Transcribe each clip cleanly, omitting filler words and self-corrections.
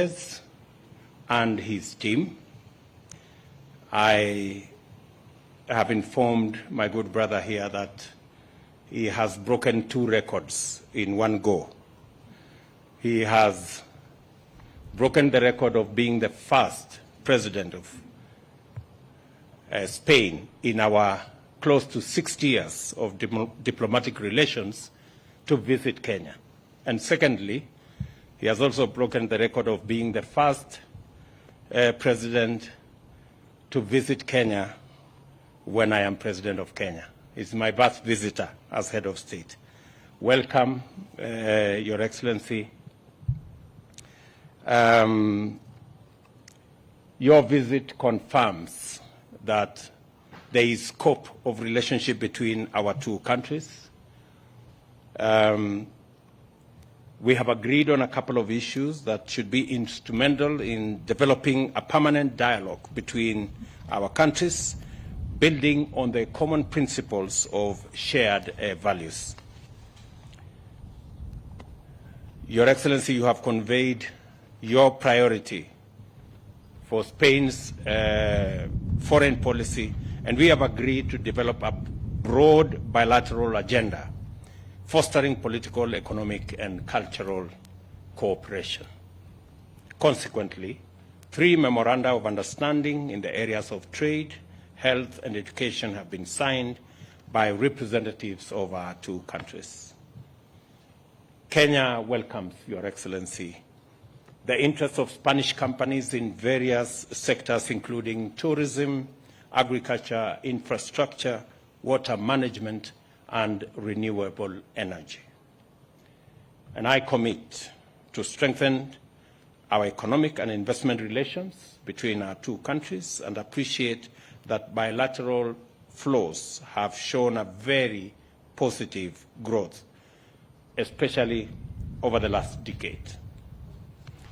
Sánchez and his team. I have informed my good brother here that he has broken 2 records in one go. He has broken the record of being the first president of Spain in our close to 60 years of diplomatic relations to visit Kenya. And secondly, he has also broken the record of being the first president to visit Kenya when I am president of Kenya. He's my first visitor as head of state. Welcome, Your Excellency. Your visit confirms that there is scope of relationship between our 2 countries. We have agreed on a couple of issues that should be instrumental in developing a permanent dialogue between our countries, building on the common principles of shared values. Your Excellency, you have conveyed your priority for Spain's foreign policy, and we have agreed to develop a broad bilateral agenda fostering political, economic, and cultural cooperation. Consequently, 3 memoranda of understanding in the areas of trade, health, and education have been signed by representatives of our 2 countries. Kenya welcomes, Your Excellency, the interests of Spanish companies in various sectors, including tourism, agriculture, infrastructure, water management, and renewable energy. And I commit to strengthen our economic and investment relations between our 2 countries and appreciate that bilateral flows have shown a very positive growth, especially over the last decade.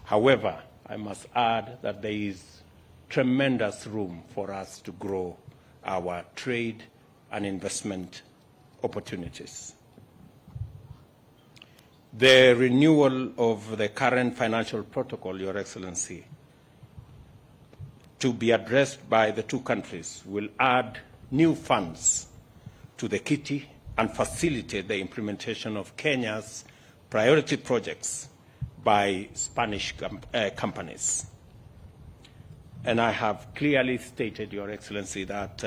However, I must add that there is tremendous room for us to grow our trade and investment opportunities. The renewal of the current financial protocol, Your Excellency, to be addressed by the 2 countries will add new funds to the kitty and facilitate the implementation of Kenya's priority projects by Spanish companies. And I have clearly stated, Your Excellency, that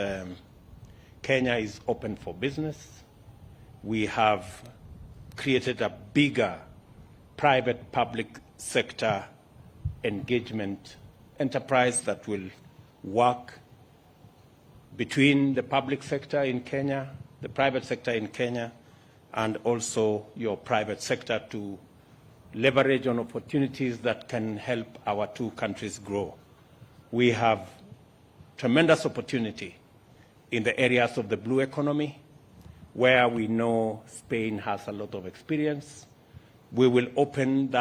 Kenya is open for business. We have created a bigger private-public sector engagement enterprise that will work between the public sector in Kenya, the private sector in Kenya, and also your private sector to leverage on opportunities that can help our 2 countries grow. We have tremendous opportunity in the areas of the blue economy, where we know Spain has a lot of experience. We will open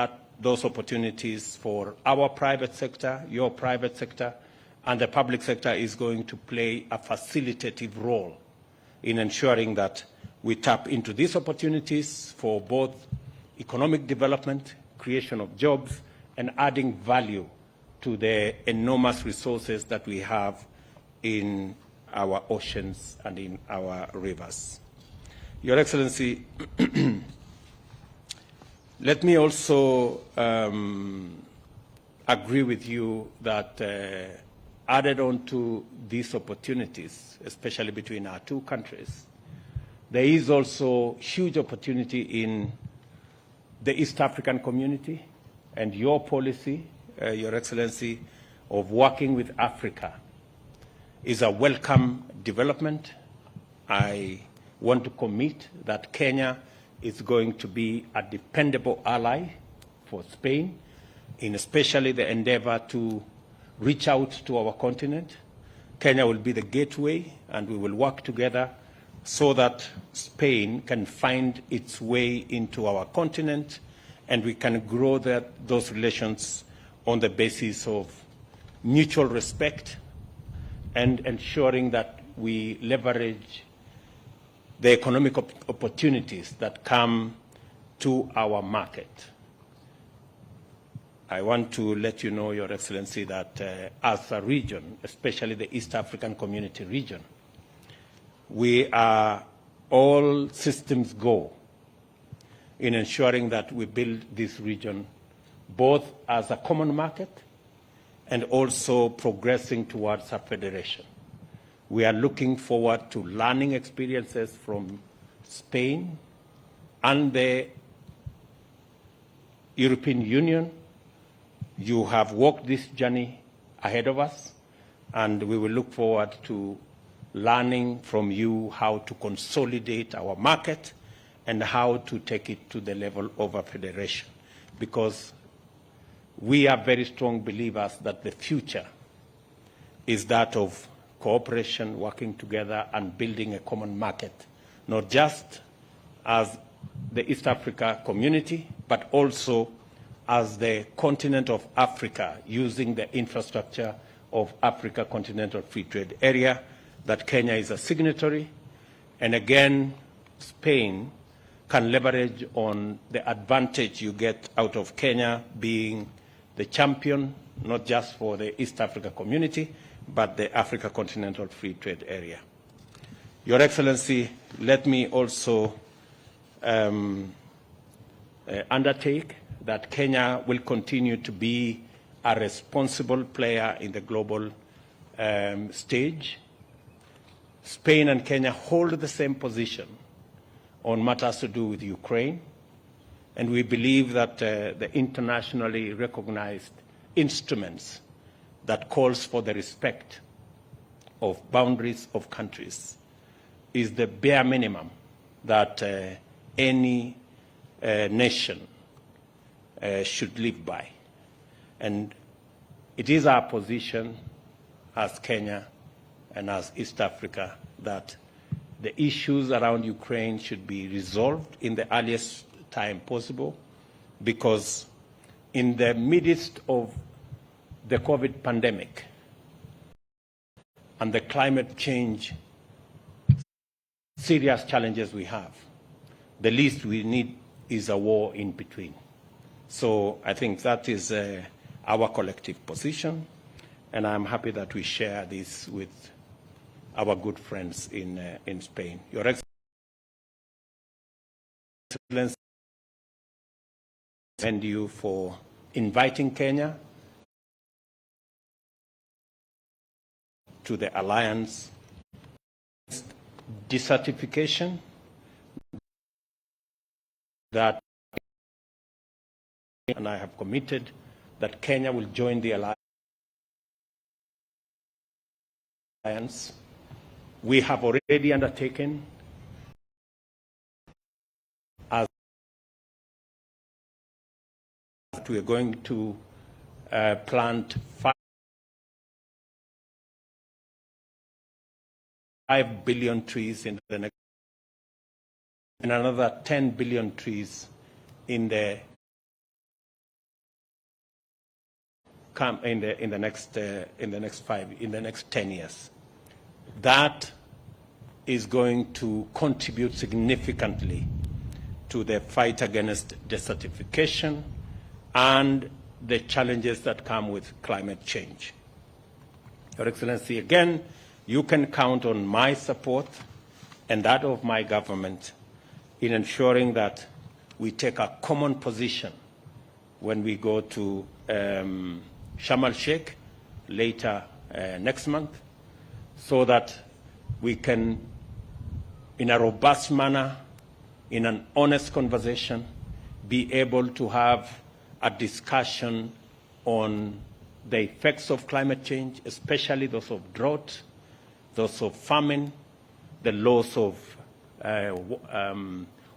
those opportunities for our private sector, your private sector, and the public sector is going to play a facilitative role in ensuring that we tap into these opportunities for both economic development, creation of jobs, and adding value to the enormous resources that we have in our oceans and in our rivers. Your Excellency, let me also agree with you that added on to these opportunities, especially between our 2 countries, there is also huge opportunity in the East African community, and your policy, Your Excellency, of working with Africa is a welcome development. I want to commit that Kenya is going to be a dependable ally for Spain, in especially the endeavor to reach out to our continent. Kenya will be the gateway, and we will work together so that Spain can find its way into our continent, and we can grow those relations on the basis of mutual respect and ensuring that we leverage the economic opportunities that come to our market. I want to let you know, Your Excellency, that as a region, especially the East African Community region, we are all systems go in ensuring that we build this region both as a common market and also progressing towards a federation. We are looking forward to learning experiences from Spain and the European Union. You have walked this journey ahead of us, and we will look forward to learning from you how to consolidate our market and how to take it to the level of a federation. Because we are very strong believers that the future is that of cooperation, working together, and building a common market, not just as the East Africa community, but also as the continent of Africa, using the infrastructure of Africa Continental Free Trade Area, that Kenya is a signatory. And again, Spain can leverage on the advantage you get out of Kenya being the champion, not just for the East Africa community, but the Africa Continental Free Trade Area. Your Excellency, let me also undertake that Kenya will continue to be a responsible player in the global stage. Spain and Kenya hold the same position on matters to do with Ukraine, and we believe that the internationally recognized instruments that calls for the respect of boundaries of countries is the bare minimum that any nation should live by. And it is our position as Kenya and as East Africa that the issues around Ukraine should be resolved in the earliest time possible, because in the midst of the COVID pandemic and the climate change serious challenges we have, the least we need is a war in between. So I think that is our collective position, and I'm happy that we share this with our good friends in Spain. Your Excellency, thank you for inviting Kenya to the alliance. Decertification that, and I have committed that Kenya will join the alliance. We have already undertaken as we are going to plant 5 billion trees in the next, and another 10 billion trees in the next 10 years. That is going to contribute significantly to the fight against desertification and the challenges that come with climate change. Your Excellency, again, you can count on my support and that of my government in ensuring that we take a common position when we go to Sharm el-Sheikh later next month, so that we can, in a robust manner, in an honest conversation, be able to have a discussion on the effects of climate change, especially those of drought, those of famine, the loss of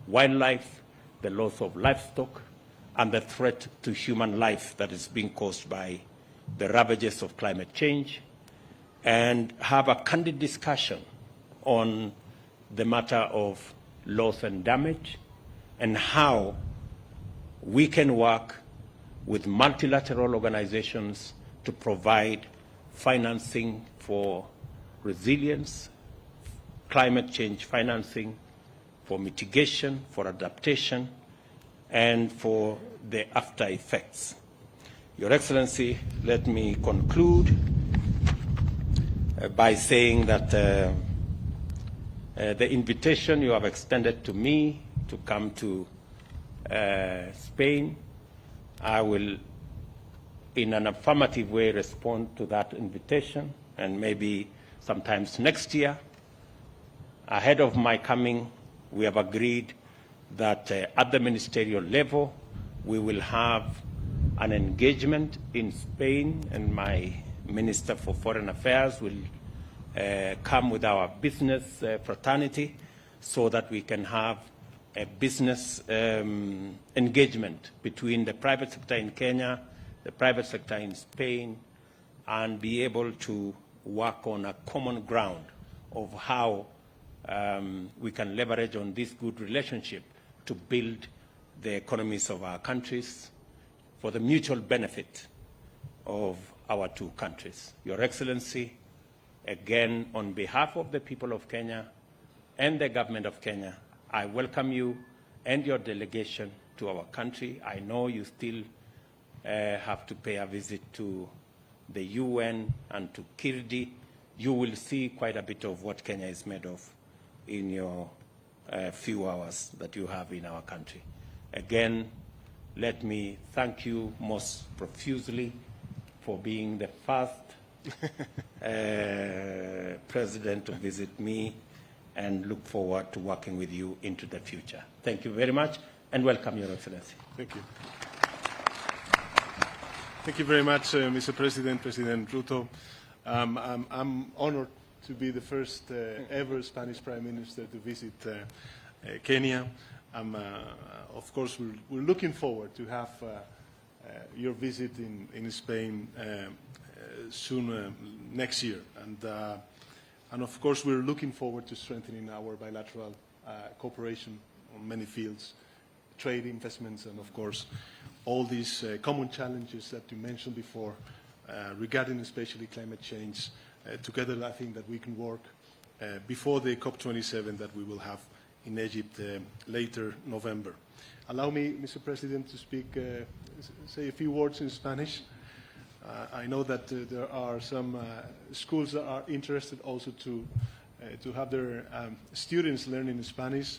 wildlife, the loss of livestock, and the threat to human life that is being caused by the ravages of climate change, and have a candid discussion on the matter of loss and damage, and how we can work with multilateral organizations to provide financing for resilience, climate change financing, for mitigation, for adaptation, and for the after effects. Your Excellency, let me conclude by saying that the invitation you have extended to me to come to Spain, I will, in an affirmative way, respond to that invitation, and maybe sometimes next year. Ahead of my coming, we have agreed that at the ministerial level, we will have an engagement in Spain, and my Minister for Foreign Affairs will come with our business fraternity so that we can have a business engagement between the private sector in Kenya, the private sector in Spain, and be able to work on a common ground of how we can leverage on this good relationship to build the economies of our countries for the mutual benefit of our two countries. Your Excellency, again, on behalf of the people of Kenya and the government of Kenya, I welcome you and your delegation to our country. I know you still have to pay a visit to the UN and to Kirdi. You will see quite a bit of what Kenya is made of in your few hours that you have in our country. Again, let me thank you most profusely for being the first president to visit me, and look forward to working with you into the future. Thank you very much, and welcome, Your Excellency. Thank you. Thank you very much, Mr. President, President RUTO. I'm honored to be the first ever Spanish Prime Minister to visit Kenya. Of course, we're looking forward to have your visit in Spain soon next year. And of course, we're looking forward to strengthening our bilateral cooperation on many fields, trade, investments, and of course, all these common challenges that you mentioned before regarding especially climate change. Together, I think that we can work before the COP27 that we will have in Egypt later November. Allow me, Mr. President, to say a few words in Spanish. I know that there are some schools that are interested also to have their students learning Spanish,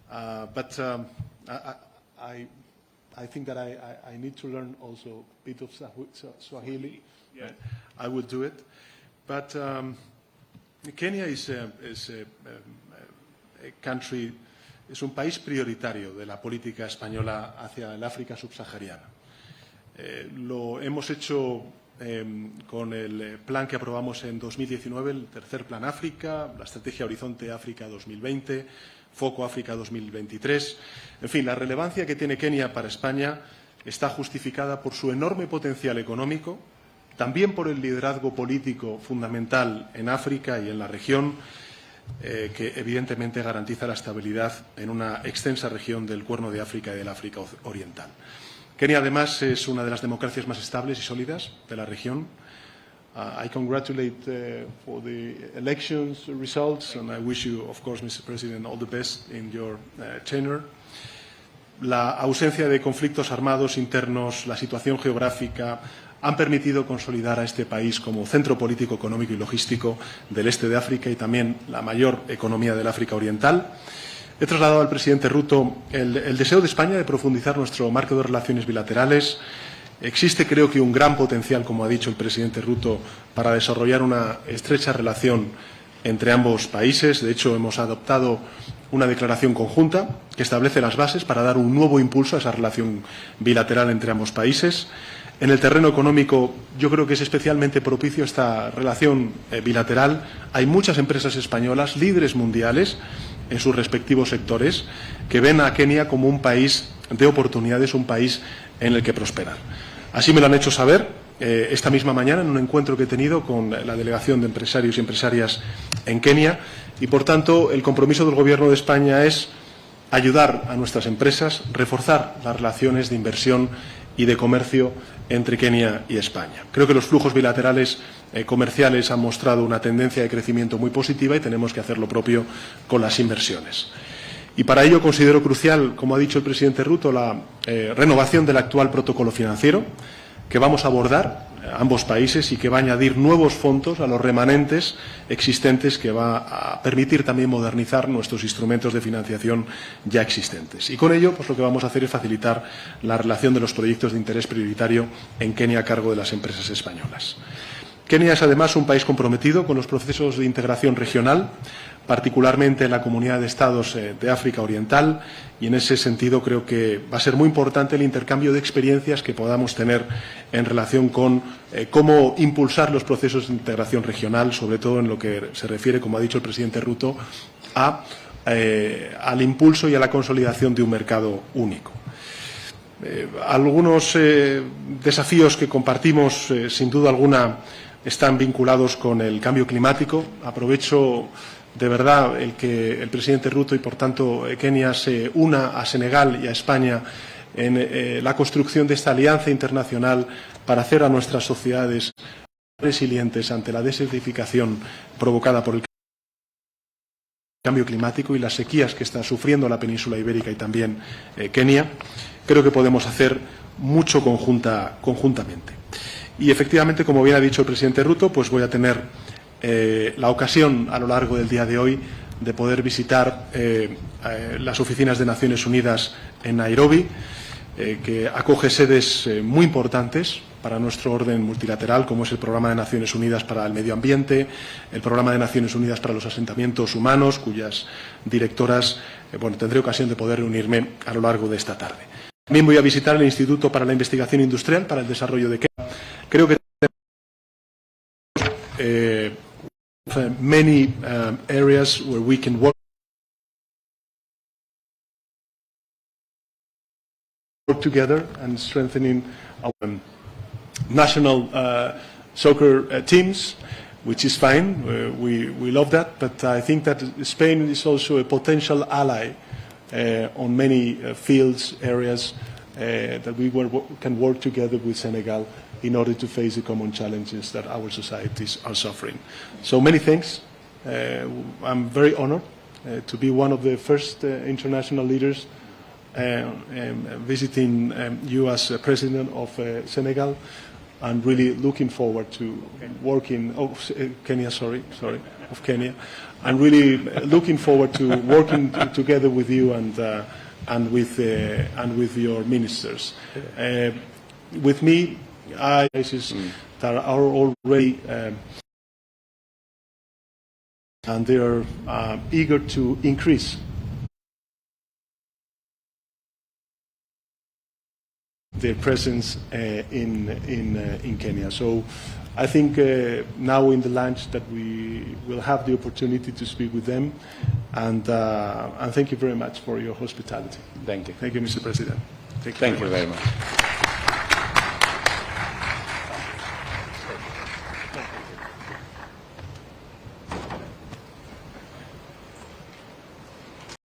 but I think that I need to learn also a bit of Swahili. Yeah. I will do it. But Kenya is a country, es un país prioritario de la política española hacia el África subsahariana. Lo hemos hecho con el plan que aprobamos en 2019, el tercer Plan África, la Estrategia Horizonte África 2020, Foco África 2023. En fin, la relevancia que tiene Kenia para España está justificada por su enorme potencial económico, también por el liderazgo político fundamental en África y en la región, que evidentemente garantiza la estabilidad en una extensa región del Cuerno de África y del África Oriental. Kenia, además, es una de las democracias más estables y sólidas de la región. I congratulate for the elections results, and I wish you, of course, Mr. President, all the best in your tenure. La ausencia de conflictos armados internos, la situación geográfica, han permitido consolidar a este país como centro político, económico y logístico del este de África y también la mayor economía del África Oriental. He trasladado al presidente RUTO el deseo de España de profundizar nuestro marco de relaciones bilaterales. Existe, creo que, un gran potencial, como ha dicho el presidente RUTO, para desarrollar una estrecha relación entre ambos países. De hecho, hemos adoptado una declaración conjunta que establece las bases para dar un nuevo impulso a esa relación bilateral entre ambos países. En el terreno económico, yo creo que es especialmente propicio esta relación bilateral. Hay muchas empresas españolas, líderes mundiales en sus respectivos sectores, que ven a Kenia como un país de oportunidades, un país en el que prosperar. Así me lo han hecho saber esta misma mañana en un encuentro que he tenido con la delegación de empresarios y empresarias en Kenia y, por tanto, el compromiso del Gobierno de España es ayudar a nuestras empresas, reforzar las relaciones de inversión y de comercio entre Kenia y España. Creo que los flujos bilaterales comerciales han mostrado una tendencia de crecimiento muy positiva y tenemos que hacer lo propio con las inversiones. Y para ello considero crucial, como ha dicho el presidente RUTO, la renovación del actual protocolo financiero, que vamos a abordar ambos países y que va a añadir nuevos fondos a los remanentes existentes, que va a permitir también modernizar nuestros instrumentos de financiación ya existentes. Y con ello, pues lo que vamos a hacer es facilitar la relación de los proyectos de interés prioritario en Kenia a cargo de las empresas españolas. Kenia es además un país comprometido con los procesos de integración regional, particularmente en la Comunidad de Estados de África Oriental, y en ese sentido creo que va a ser muy importante el intercambio de experiencias que podamos tener en relación con cómo impulsar los procesos de integración regional, sobre todo en lo que se refiere, como ha dicho el presidente RUTO, al impulso y a la consolidación de un mercado único. Algunos desafíos que compartimos, sin duda alguna, están vinculados con el cambio climático. Aprovecho de verdad el que el presidente RUTO y, por tanto, Kenia se una a Senegal y a España en la construcción de esta alianza internacional para hacer a nuestras sociedades resilientes ante la desertificación provocada por el cambio climático y las sequías que está sufriendo la península ibérica y también Kenia. Creo que podemos hacer mucho conjuntamente. Y efectivamente, como bien ha dicho el presidente RUTO, pues voy a tener la ocasión a lo largo del día de hoy de poder visitar las oficinas de Naciones Unidas en Nairobi, que acoge sedes muy importantes para nuestro orden multilateral, como es el Programa de Naciones Unidas para el Medio Ambiente, el Programa de Naciones Unidas para los Asentamientos Humanos, cuyas directoras tendré ocasión de poder reunirme a lo largo de esta tarde. También voy a visitar el Instituto para la Investigación Industrial para el Desarrollo de Kenia. Creo que many areas where we can work together and strengthening our national soccer teams, which is fine. We love that, but I think that Spain is also a potential ally on many fields, areas that we can work together with Senegal in order to face the common challenges that our societies are suffering. So many thanks. I'm very honored to be one of the first international leaders visiting you as President of Senegal, and really looking forward to working, Kenya, of Kenya, and really looking forward to working together with you and with your ministers. With me, that are already and they are eager to increase their presence in Kenya. So I think now in the lunch that we will have the opportunity to speak with them, and thank you very much for your hospitality. Thank you. Thank you, Mr. President. Thank you very much.